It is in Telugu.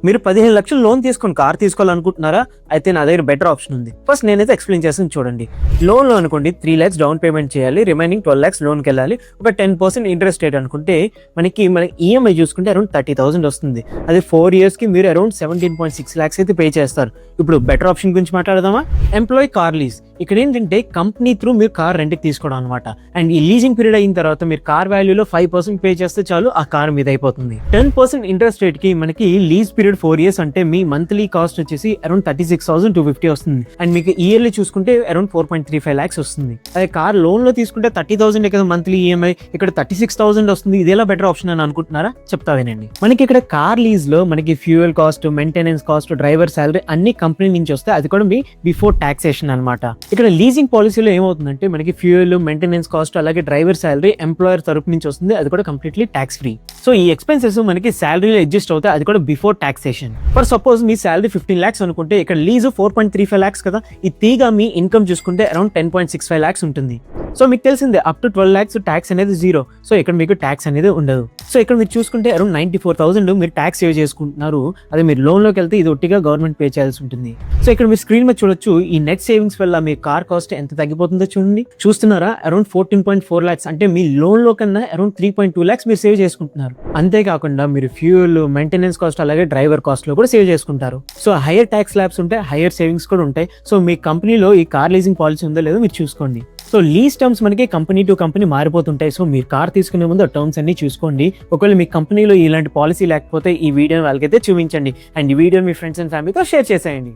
మీరు 15 లక్షలు లోన్ తీసుకొని కార్ తీసుకోవాలనుకుంటున్నారా? అయితే నా దగ్గర బెటర్ ఆప్షన్ ఉంది. ఫస్ట్ నేనైతే ఎక్స్ప్లెయిన్ చేస్తాను చూడండి. లోన్లో అనుకోండి 3 lakhs డౌన్ పేమెంట్ చేయాలి, రిమైనింగ్ 12 lakhs లోన్కి వెళ్ళాలి. ఒక 10% ఇంట్రెస్ట్ రేట్ అనుకుంటే మనకి ఈఎంఐ చూసుకుంటే అరౌండ్ 30,000 వస్తుంది. అది 4 yearsకి మీరు అరౌండ్ 17.6 lakhs అయితే పే చేస్తారు. ఇప్పుడు బెటర్ ఆప్షన్ గురించి మాట్లాడదామా? Employee car lease. ఇక్కడ ఏంటంటే కంపెనీ త్రూ మీరు కార్ రెంట్కి తీసుకోవడం అనమాట. అండ్ ఈ లీజింగ్ పీరియడ్ అయిన తర్వాత మీరు కార్ వాల్యూలో 5% పే చేస్తే చాలు, ఆ కార్ మీద అయిపోతుంది. 10% ఇంట్రెస్ట్ రేట్ కి మనకి లీజ్ పీరియడ్ 4 years అంటే మీ మంత్లీ కాస్ట్ వచ్చేసి అరౌండ్ 36,250 వస్తుంది. అండ్ మీకు ఇయర్లీ చూసుకుంటే అరౌండ్ 4.35 lakhs వస్తుంది. అదే కార్ లోన్ లో తీసుకుంటే 30,000 కదా మంత్లీ ఈఎంఐ, ఇక్కడ 36,000 వస్తుంది. ఇదేలా బెటర్ ఆప్షన్ అని అనుకుంటున్నారా? చెప్తా వినండి. మనకి ఇక్కడ కార్ లీజ్ లో మనకి fuel cost, maintenance cost, driver salary అన్ని కంపెనీ నుంచి వస్తాయి. అది కూడా మీ బిఫోర్ టాక్సేషన్ అనమాట. ఇక్కడ లీజింగ్ పాలసీలో ఏమవుతుందంటే మనకి ఫ్యూయల్, మెయింటెనెన్స్ కాస్ట్, అలాగే డ్రైవర్ సాలరీ ఎంప్లాయర్ తరపు నుంచి వస్తుంది. అది కూడా కంప్లీట్లీ ట్యాక్స్ ఫ్రీ. సో ఈ ఎక్స్పెన్సెస్ మనకి శాలరీలో అడ్జస్ట్ అవుతాయి. అది కూడా before taxation. For suppose me salary 15 lakhs అనుకుంటే ఇక్కడ లీజ్ 4.35 lakhs కదా. ఈ తీగా మీ ఇన్కమ్ చూసుకుంటే అరౌండ్ 10.65 lakhs ఉంటుంది. సో మీకు తెలిసిందే అప్ టు 12 lakhs ట్యాక్స్ అనేది 0. సో ఇక్కడ మీకు ట్యాక్స్ అనేది ఉండదు. సో ఇక్కడ మీరు చూసుకుంటే అరౌండ్ 94,000 మీరు ట్యాక్స్ సేవ్ చేసుకుంటున్నారు. అదే మీరు లోన్ లోకి వెళ్తే ఇది ఒట్టిగా గవర్నమెంట్ పే చేయాల్సి ఉంటుంది. సో ఇక్కడ మీరు స్క్రీన్ మీద చూడొచ్చు ఈ నెట్ సేవింగ్స్ వల్ల మీ కార్ కాస్ట్ ఎంత తగ్గిపోతుందో చూడండి. చూస్తున్నారా? అరౌండ్ 14.4 lakhs అంటే మీ లోన్ లో కన్నా అరౌండ్ 3.2 lakhs మీరు సేవ్ చేసుకుంటున్నారు. అంతేకాకుండా మీరు ఫ్యూయల్, మెయింటెనెన్స్ కాస్ట్, అలాగే డ్రైవర్ కాస్ట్ లో కూడా సేవ్ చేసుకుంటారు. సో హైయర్ ట్యాక్స్ స్లాబ్స్ ఉంటాయి, హైయర్ సేవింగ్స్ కూడా ఉంటాయి. సో మీ కంపెనీలో ఈ కార్ లీజింగ్ పాలసీ ఉందో లేదో మీరు చూసుకోండి. సో లీజ్ టర్మ్స్ మనకి కంపెనీ టు కంపెనీ మారిపోతుంటాయి. సో మీరు కార్ తీసుకునే ముందు ఆ టర్మ్స్ అన్ని చూసుకోండి. ఒకవేళ మీ కంపెనీలో ఇలాంటి పాలసీ లేకపోతే ఈ వీడియోని వాళ్ళకైతే చూపించండి. అండ్ ఈ వీడియో మీ ఫ్రెండ్స్ అండ్ ఫ్యామిలీతో షేర్ చేసేయండి.